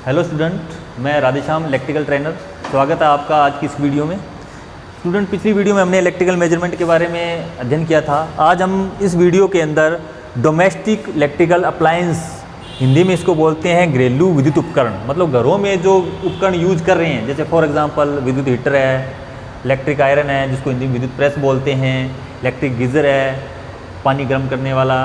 Hello student, मैं Radheshyam electrical trainer. स्वागत है आपका आज की इस वीडियो में। स्टूडेंट, पिछली वीडियो में हमने इलेक्ट्रिकल मेजरमेंट के बारे में अध्ययन किया था। आज हम इस वीडियो के अंदर डोमेस्टिक इलेक्ट्रिकल अप्लायंस, हिंदी में इसको बोलते हैं घरेलू विद्युत उपकरण, मतलब घरों में जो उपकरण यूज कर रहे हैं, जैसे फॉर एग्जांपल विद्युत हीटर है, इलेक्ट्रिक आयरन है जिसको हिंदी में विद्युत प्रेस बोलते हैं, इलेक्ट्रिक गीज़र है पानी गर्म करने वाला,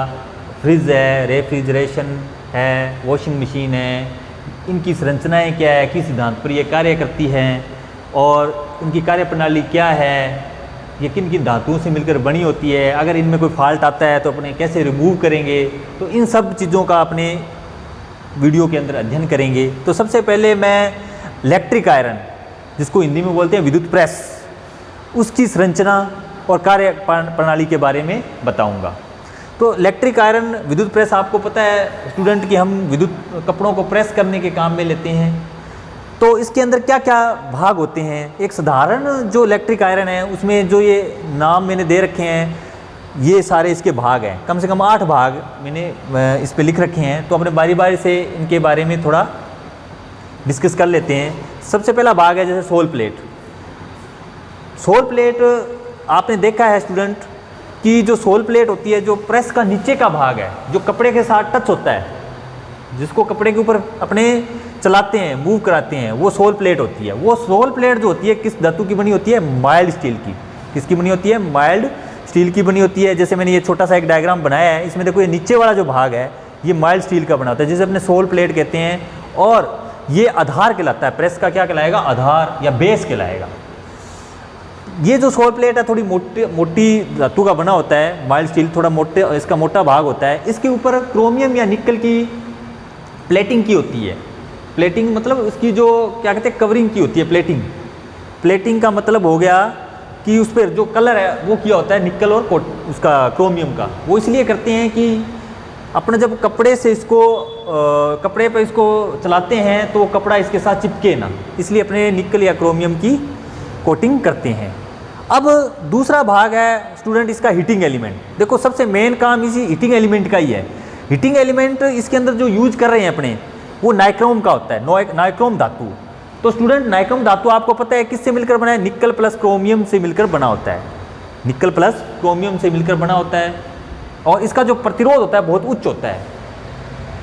फ्रिज है, रेफ्रिजरेशन है, वॉशिंग मशीन है। इनकी संरचनाएं क्या है, किस सिद्धांत पर ये कार्य करती हैं और इनकी कार्यप्रणाली क्या है, ये किन किन धातुओं से मिलकर बनी होती है, अगर इनमें कोई फॉल्ट आता है तो अपने कैसे रिमूव करेंगे, तो इन सब चीज़ों का अपने वीडियो के अंदर अध्ययन करेंगे। तो सबसे पहले मैं इलेक्ट्रिक आयरन, जिसको हिंदी में बोलते हैं विद्युत प्रेस, उसकी संरचना और कार्य प्रणाली के बारे में बताऊंगा। तो इलेक्ट्रिक आयरन विद्युत प्रेस, आपको पता है स्टूडेंट कि हम विद्युत कपड़ों को प्रेस करने के काम में लेते हैं। तो इसके अंदर क्या क्या भाग होते हैं। एक साधारण जो इलेक्ट्रिक आयरन है उसमें जो ये नाम मैंने दे रखे हैं, ये सारे इसके भाग हैं। कम से कम 8 भाग मैंने इस पे लिख रखे हैं। तो अपने बारी बारी से इनके बारे में थोड़ा डिस्कस कर लेते हैं। सबसे पहला भाग है जैसे सोल प्लेट। सोल प्लेट आपने देखा है स्टूडेंट कि जो सोल प्लेट होती है, जो प्रेस का नीचे का भाग है, जो कपड़े के साथ टच होता है, जिसको कपड़े के ऊपर अपने चलाते हैं, मूव कराते हैं, वो सोल प्लेट होती है। वो सोल प्लेट जो होती है किस धातु की बनी होती है? माइल्ड स्टील की। किसकी बनी होती है? माइल्ड स्टील की बनी होती है। जैसे मैंने ये छोटा सा एक डायग्राम बनाया है, इसमें देखो ये नीचे वाला जो भाग है ये माइल्ड स्टील का बना होता है, जिसे अपने सोल प्लेट कहते हैं। और ये आधार कहलाता है। प्रेस का क्या कहलाएगा? आधार या बेस कहलाएगा। ये जो सोल प्लेट है थोड़ी मोटी धातु का बना होता है, माइल्ड स्टील थोड़ा मोटे, इसका मोटा भाग होता है। इसके ऊपर क्रोमियम या निकल की प्लेटिंग की होती है। प्लेटिंग मतलब उसकी जो क्या कहते हैं, कवरिंग की होती है। प्लेटिंग का मतलब हो गया कि उस पर जो कलर है वो किया होता है निकल और उसका क्रोमियम का। वो इसलिए करते हैं कि अपने जब कपड़े से इसको कपड़े पर इसको चलाते हैं तो कपड़ा इसके साथ चिपके ना, इसलिए अपने निकल या क्रोमियम की कोटिंग करते हैं। अब दूसरा भाग है स्टूडेंट इसका हीटिंग एलिमेंट। देखो सबसे मेन काम इसी हीटिंग एलिमेंट का ही है। हीटिंग एलिमेंट इसके अंदर जो यूज कर रहे हैं अपने, वो नाइक्रोम का होता है, नाइक्रोम धातु। तो स्टूडेंट नाइक्रोम धातु आपको पता है किससे मिलकर बना है? निकल प्लस क्रोमियम से मिलकर बना होता है। निकल प्लस क्रोमियम से मिलकर बना होता है। और इसका जो प्रतिरोध होता है बहुत उच्च होता है।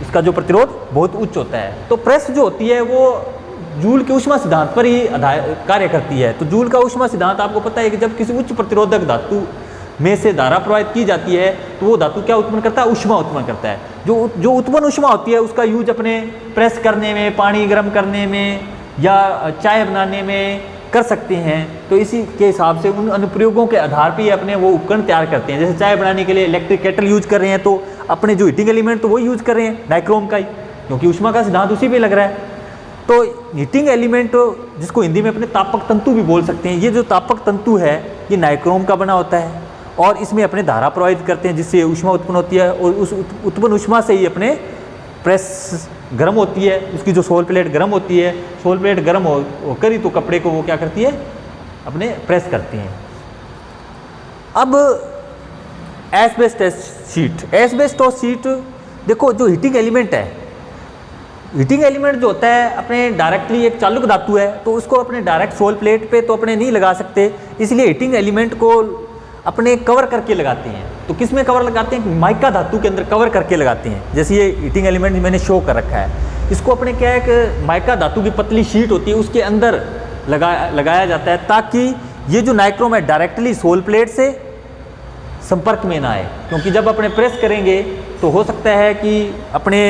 इसका जो प्रतिरोध बहुत उच्च होता है। तो प्रेस जो होती है वो जूल के ऊष्मा सिद्धांत पर ही कार्य करती है। तो जूल का ऊष्मा सिद्धांत आपको पता है कि जब किसी उच्च प्रतिरोधक धातु में से धारा प्रवाहित की जाती है तो वो धातु क्या उत्पन्न करता है? ऊष्मा उत्पन्न करता है। जो उत्पन्न ऊष्मा होती है उसका यूज अपने प्रेस करने में, पानी गर्म करने में या चाय बनाने में कर सकते हैं। तो इसी के हिसाब से उन अनुप्रयोगों के आधार पर ही अपने वो उपकरण तैयार करते हैं। जैसे चाय बनाने के लिए इलेक्ट्रिक केटल यूज कर रहे हैं, तो अपने जो हीटिंग एलिमेंट तो वो यूज कर रहे हैं नाइक्रोम का ही, क्योंकि ऊष्मा का सिद्धांत उसी पर लग रहा है। तो हीटिंग एलिमेंट, जिसको हिंदी में अपने तापक तंतु भी बोल सकते हैं, ये जो तापक तंतु है ये नाइक्रोम का बना होता है और इसमें अपने धारा प्रवाहित करते हैं जिससे ऊष्मा उत्पन्न होती है। और उस उत्पन्न ऊष्मा से ही अपने प्रेस गर्म होती है, उसकी जो सोल प्लेट गर्म होती है। सोल प्लेट गर्म होकर ही तो कपड़े को वो क्या करती है? अपने प्रेस करती हैं। अब एस्बेस्टोस शीट। एस्बेस्टोस शीट देखो, जो हीटिंग एलिमेंट है, हीटिंग एलिमेंट जो होता है अपने डायरेक्टली एक चालक धातु है, तो उसको अपने डायरेक्ट सोल प्लेट पे तो अपने नहीं लगा सकते, इसलिए हीटिंग एलिमेंट को अपने कवर करके लगाते हैं। तो किस में कवर लगाते हैं? माइका धातु के अंदर कवर करके लगाते हैं। जैसे ये हीटिंग एलिमेंट मैंने शो कर रखा है, इसको अपने क्या है कि माइका धातु की पतली शीट होती है उसके अंदर लगाया जाता है, ताकि ये जो नाइक्रोम है डायरेक्टली सोल प्लेट से संपर्क में ना आए। क्योंकि जब अपने प्रेस करेंगे तो हो सकता है कि अपने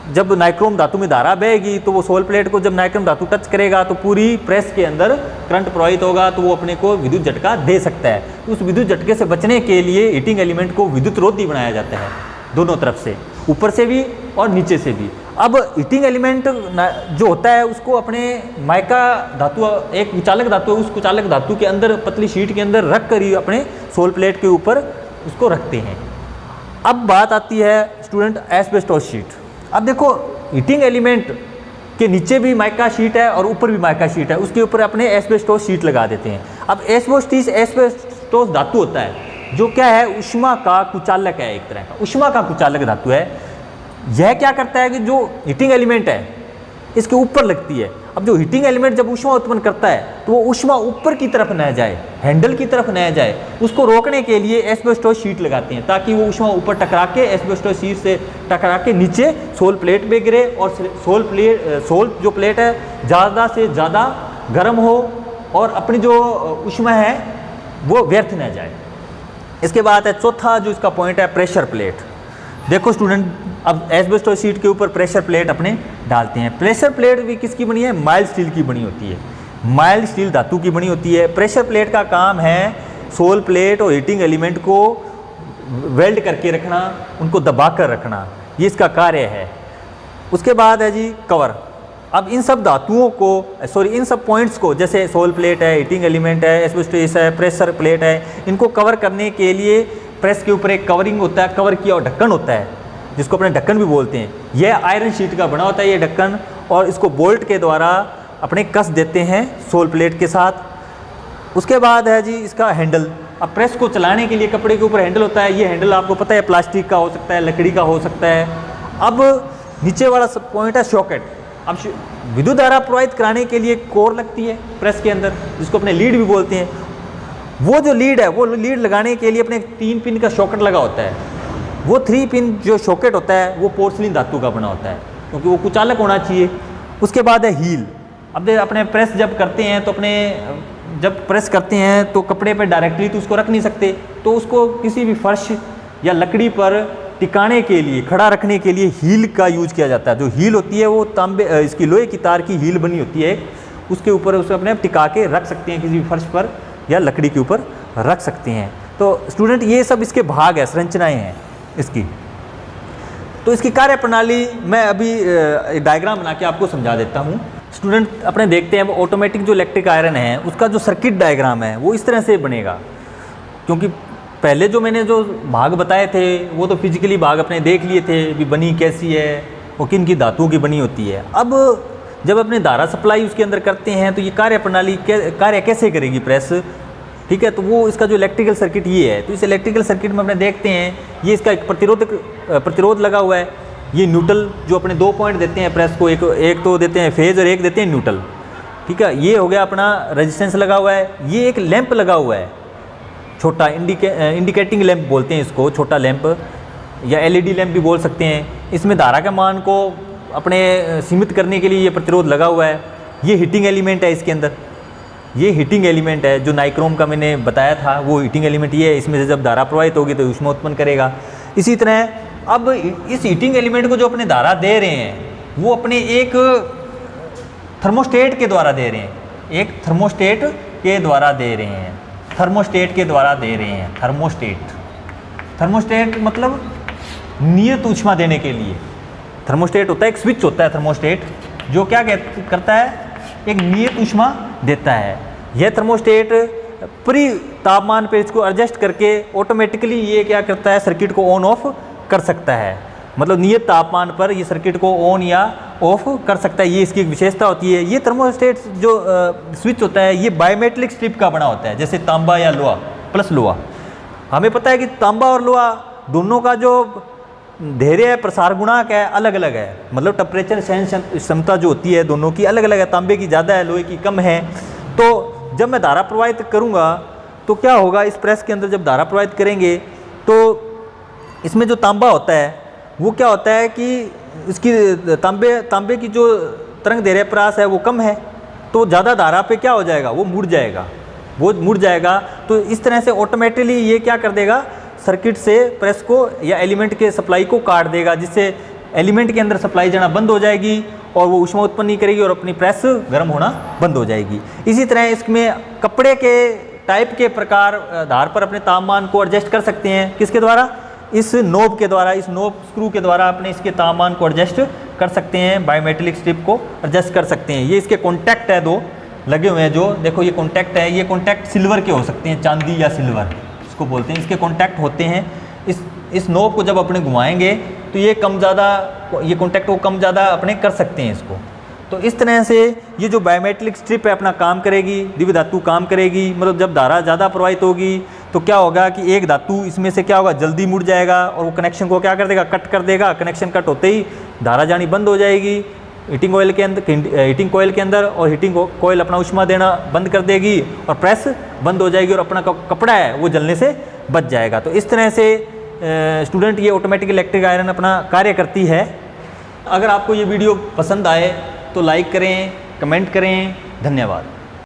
जब नाइक्रोम धातु में धारा बहेगी तो वो सोल प्लेट को जब नाइक्रोम धातु टच करेगा तो पूरी प्रेस के अंदर करंट प्रवाहित होगा, तो वो अपने को विद्युत झटका दे सकता है। उस विद्युत झटके से बचने के लिए हीटिंग एलिमेंट को विद्युत रोधी बनाया जाता है, दोनों तरफ से, ऊपर से भी और नीचे से भी। अब हीटिंग एलिमेंट जो होता है उसको अपने माइका धातु, एक विचालक धातु है, उस विचालक धातु के अंदर पतली शीट के अंदर रख कर ही अपने सोल प्लेट के ऊपर उसको रखते हैं। अब बात आती है स्टूडेंट एस्बेस्टोस शीट। अब देखो हीटिंग एलिमेंट के नीचे भी माइका शीट है और ऊपर भी माइका शीट है, उसके ऊपर अपने एस्बेस्टोस शीट लगा देते हैं। अब एस्बेस्टोस धातु होता है जो क्या है? ऊष्मा का कुचालक है, एक तरह का ऊष्मा का कुचालक धातु है। यह क्या करता है कि जो हीटिंग एलिमेंट है इसके ऊपर लगती है। अब जो हीटिंग एलिमेंट जब ऊष्मा उत्पन्न करता है तो वो ऊष्मा ऊपर की तरफ न जाए, हैंडल की तरफ न जाए, उसको रोकने के लिए एस्बेस्टोस शीट लगाते हैं ताकि वो ऊष्मा ऊपर टकरा के एस्बेस्टोस शीट से टकरा के नीचे सोल प्लेट पे गिरे और सोल जो प्लेट है ज़्यादा से ज़्यादा गर्म हो और अपनी जो ऊष्मा है वो व्यर्थ न जाए। इसके बाद है चौथा जो इसका पॉइंट है प्रेशर प्लेट। देखो स्टूडेंट, अब एस्बेस्टोस शीट के ऊपर प्रेशर प्लेट अपने डालते हैं। प्रेशर प्लेट भी किसकी बनी है? माइल्ड स्टील की बनी होती है, माइल्ड स्टील धातु की बनी होती है। प्रेशर प्लेट का काम है सोल प्लेट और हीटिंग एलिमेंट को वेल्ड करके रखना, उनको दबा कर रखना, ये इसका कार्य है। उसके बाद है जी कवर। अब इन सब धातुओं को इन सब पॉइंट्स को, जैसे सोल प्लेट है, हीटिंग एलिमेंट है, एस्बेस्टोस है, प्रेशर प्लेट है, इनको कवर करने के लिए प्रेस के ऊपर एक कवरिंग होता है, कवर किया और ढक्कन होता है जिसको अपने ढक्कन भी बोलते हैं। यह आयरन शीट का बना होता है ये ढक्कन, और इसको बोल्ट के द्वारा अपने कस देते हैं सोल प्लेट के साथ। उसके बाद है जी इसका हैंडल। अब प्रेस को चलाने के लिए कपड़े के ऊपर हैंडल होता है। ये हैंडल आपको पता है प्लास्टिक का हो सकता है, लकड़ी का हो सकता है। अब नीचे वाला पॉइंट है शॉकेट। अब विद्युत धारा प्रवाहित कराने के लिए कोर लगती है प्रेस के अंदर, जिसको अपने लीड भी बोलते हैं। वो जो लीड है, वो लीड लगाने के लिए अपने 3 पिन का शॉकेट लगा होता है। वो 3 पिन जो शॉकेट होता है वो पोर्सिलिन धातु का बना होता है, क्योंकि वो कुचालक होना चाहिए। उसके बाद है हील। अब अपने प्रेस जब करते हैं तो जब प्रेस करते हैं तो कपड़े पे डायरेक्टली तो उसको रख नहीं सकते, तो उसको किसी भी फर्श या लकड़ी पर टिकाने के लिए, खड़ा रखने के लिए हील का यूज किया जाता है। जो हील होती है वो इसकी लोहे की तार की हील बनी होती है, उसके ऊपर उसे अपने टिका के रख सकते हैं, किसी भी फर्श पर या लकड़ी के ऊपर रख सकते हैं। तो स्टूडेंट ये सब इसके भाग है, संरचनाएँ हैं इसकी। तो इसकी कार्य प्रणाली मैं अभी डायग्राम बना के आपको समझा देता हूँ। स्टूडेंट अपने देखते हैं ऑटोमेटिक जो इलेक्ट्रिक आयरन है उसका जो सर्किट डायग्राम है वो इस तरह से बनेगा, क्योंकि पहले जो मैंने जो भाग बताए थे वो तो फिजिकली भाग अपने देख लिए थे भी बनी कैसी है और किन की धातुओं की बनी होती है। अब जब अपने धारा सप्लाई उसके अंदर करते हैं तो ये कार्य प्रणाली कार्य कैसे करेगी प्रेस, ठीक है। तो वो इसका जो इलेक्ट्रिकल सर्किट ये है। तो इस इलेक्ट्रिकल सर्किट में अपने देखते हैं ये इसका एक प्रतिरोध लगा हुआ है। ये न्यूट्रल जो अपने 2 पॉइंट देते हैं प्रेस को, एक तो देते हैं फेज और एक देते हैं न्यूट्रल, ठीक है। ये हो गया अपना रेजिस्टेंस लगा हुआ है। ये एक लैंप लगा हुआ है छोटा, इंडिकेटिंग लैंप बोलते हैं इसको, छोटा लैंप या एलईडी लैंप भी बोल सकते हैं। इसमें धारा के मान को अपने सीमित करने के लिए ये प्रतिरोध लगा हुआ है। ये हीटिंग एलिमेंट है इसके अंदर, ये हीटिंग एलिमेंट है जो नाइक्रोम का मैंने बताया था, वो हीटिंग एलिमेंट ये है। इसमें से जब धारा प्रवाहित होगी तो ऊष्मा उत्पन्न करेगा। इसी तरह अब इस हीटिंग एलिमेंट को जो अपने धारा दे रहे हैं वो अपने एक थर्मोस्टेट के द्वारा दे रहे हैं, एक थर्मोस्टेट के द्वारा दे रहे हैं, थर्मोस्टेट के द्वारा दे रहे हैं। थर्मोस्टेट मतलब नियत ऊष्मा देने के लिए। थर्मोस्टेट होता है एक स्विच होता है थर्मोस्टेट, जो क्या करता है, एक नियत ऊष्मा देता है। यह थर्मोस्टेट प्री तापमान पे इसको एडजस्ट करके ऑटोमेटिकली ये क्या करता है, सर्किट को ऑन ऑफ कर सकता है। मतलब नियत तापमान पर ये सर्किट को ऑन या ऑफ कर सकता है, ये इसकी एक विशेषता होती है। ये थर्मोस्टेट जो स्विच होता है ये बायोमेट्रिक स्ट्रिप का बना होता है, जैसे तांबा या लोहा प्लस लोहा। हमें पता है कि तांबा और लोहा दोनों का जो धैर्य है, प्रसार गुणांक है, अलग अलग है। मतलब टेम्परेचर सहन क्षमता जो होती है दोनों की अलग अलग है, तांबे की ज़्यादा है, लोहे की कम है। तो जब मैं धारा प्रवाहित करूँगा तो क्या होगा, इस प्रेस के अंदर जब धारा प्रवाहित करेंगे तो इसमें जो तांबा होता है वो क्या होता है कि इसकी तांबे की जो तरंग दैर्ध्य परास है वो कम है, तो ज़्यादा धारा पे क्या हो जाएगा, वो मुड़ जाएगा। तो इस तरह से ऑटोमेटिकली ये क्या कर देगा, सर्किट से प्रेस को या एलिमेंट के सप्लाई को काट देगा, जिससे एलिमेंट के अंदर सप्लाई जाना बंद हो जाएगी और वो ऊष्मा उत्पन्न नहीं करेगी और अपनी प्रेस गर्म होना बंद हो जाएगी। इसी तरह इसमें कपड़े के टाइप के प्रकार आधार पर अपने तापमान को एडजस्ट कर सकते हैं। किसके द्वारा, इस नोब के द्वारा, इस नोब स्क्रू के द्वारा अपने इसके तापमान को एडजस्ट कर सकते हैं, बायोमेट्रिक स्ट्रिप को एडजस्ट कर सकते हैं। ये इसके कॉन्टैक्ट है, 2 लगे हुए हैं जो, देखो ये कॉन्टैक्ट है। ये कॉन्टैक्ट सिल्वर के हो सकते हैं, चांदी या सिल्वर इसको बोलते हैं, इसके कॉन्टैक्ट होते हैं। इस नोब को जब अपने घुमाएंगे तो ये कम ज़्यादा, ये कॉन्टैक्ट को कम ज़्यादा अपने कर सकते हैं इसको। तो इस तरह से ये जो बायोमेट्रिक स्ट्रिप है अपना काम करेगी, द्वितीय धातु काम करेगी। मतलब जब धारा ज़्यादा प्रवाहित होगी तो क्या होगा कि एक धातु इसमें से क्या होगा, जल्दी मुड़ जाएगा और वो कनेक्शन को क्या कर देगा, कट कर देगा। कनेक्शन कट होते ही धारा जानी बंद हो जाएगी हीटिंग ऑयल के अंदर, हीटिंग कोयल के अंदर, और हीटिंग कोयल अपना उष्मा देना बंद कर देगी और प्रेस बंद हो जाएगी और अपना कपड़ा है वो जलने से बच जाएगा। तो इस तरह से स्टूडेंट ये ऑटोमेटिक इलेक्ट्रिक आयरन अपना कार्य करती है। अगर आपको ये वीडियो पसंद आए तो लाइक करें, कमेंट करें। धन्यवाद।